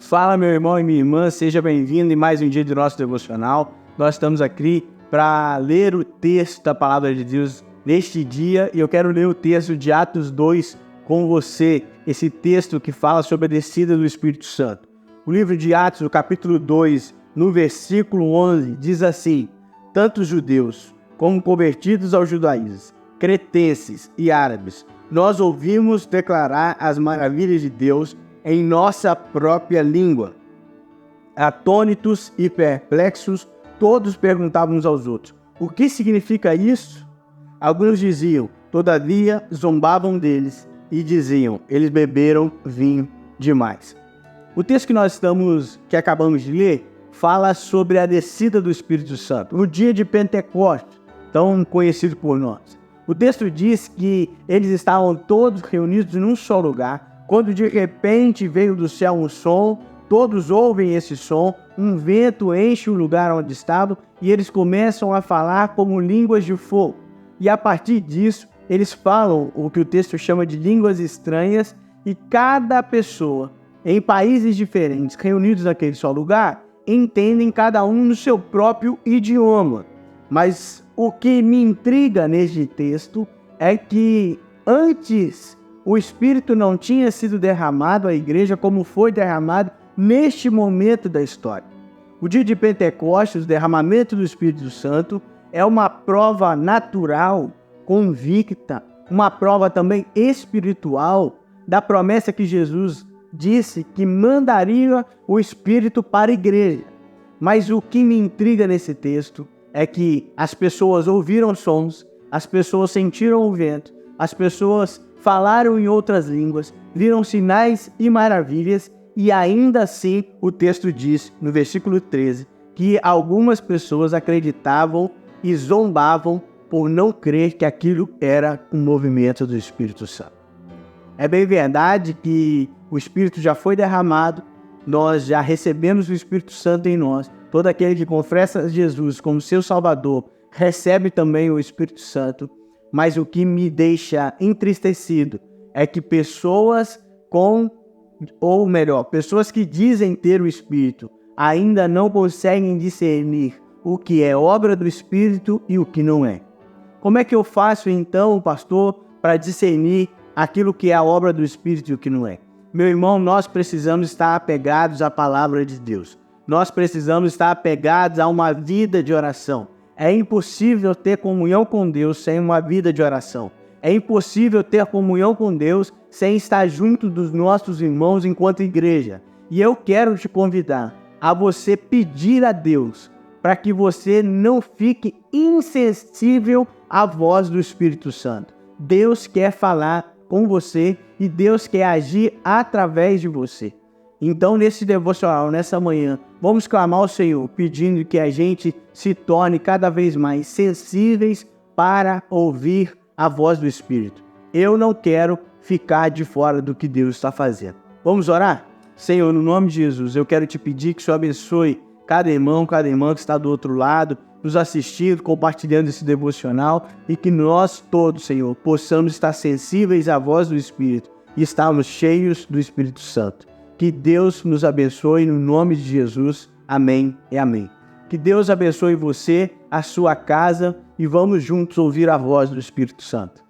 Fala, meu irmão e minha irmã, seja bem-vindo em mais um dia do nosso devocional. Nós estamos aqui para ler o texto da Palavra de Deus neste dia e eu quero ler o texto de Atos 2 com você, esse texto que fala sobre a descida do Espírito Santo. O livro de Atos, o capítulo 2, no versículo 11, diz assim: tanto judeus como convertidos ao judaísmo, cretenses e árabes, nós ouvimos declarar as maravilhas de Deus em nossa própria língua. Atônitos e perplexos, todos perguntavam uns aos outros: o que significa isso? Alguns diziam, todavia zombavam deles e diziam, eles beberam vinho demais. O texto que acabamos de ler fala sobre a descida do Espírito Santo, o dia de Pentecostes, tão conhecido por nós. O texto diz que eles estavam todos reunidos num só lugar, quando de repente veio do céu um som, todos ouvem esse som, um vento enche o lugar onde estavam e eles começam a falar como línguas de fogo. E a partir disso, eles falam o que o texto chama de línguas estranhas e cada pessoa, em países diferentes, reunidos naquele só lugar, entendem cada um no seu próprio idioma. Mas o que me intriga neste texto é que antes o Espírito não tinha sido derramado à igreja como foi derramado neste momento da história. O dia de Pentecostes, o derramamento do Espírito Santo, é uma prova natural, convicta, uma prova também espiritual da promessa que Jesus disse que mandaria o Espírito para a igreja. Mas o que me intriga nesse texto é que as pessoas ouviram sons, as pessoas sentiram o vento, as pessoas falaram em outras línguas, viram sinais e maravilhas, e ainda assim o texto diz, no versículo 13, que algumas pessoas acreditavam e zombavam por não crer que aquilo era um movimento do Espírito Santo. É bem verdade que o Espírito já foi derramado, nós já recebemos o Espírito Santo em nós. Todo aquele que confessa Jesus como seu Salvador recebe também o Espírito Santo. Mas o que me deixa entristecido é que pessoas pessoas que dizem ter o Espírito ainda não conseguem discernir o que é obra do Espírito e o que não é. Como é que eu faço então, pastor, para discernir aquilo que é a obra do Espírito e o que não é? Meu irmão, nós precisamos estar apegados à palavra de Deus. Nós precisamos estar apegados a uma vida de oração. É impossível ter comunhão com Deus sem uma vida de oração. É impossível ter comunhão com Deus sem estar junto dos nossos irmãos enquanto igreja. E eu quero te convidar a você pedir a Deus para que você não fique insensível à voz do Espírito Santo. Deus quer falar com você e Deus quer agir através de você. Então, nesse devocional, nessa manhã, vamos clamar ao Senhor, pedindo que a gente se torne cada vez mais sensíveis para ouvir a voz do Espírito. Eu não quero ficar de fora do que Deus está fazendo. Vamos orar? Senhor, no nome de Jesus, eu quero te pedir que o Senhor abençoe cada irmão que está do outro lado, nos assistindo, compartilhando esse devocional e que nós todos, Senhor, possamos estar sensíveis à voz do Espírito e estarmos cheios do Espírito Santo. Que Deus nos abençoe no nome de Jesus. Amém e amém. Que Deus abençoe você, a sua casa e vamos juntos ouvir a voz do Espírito Santo.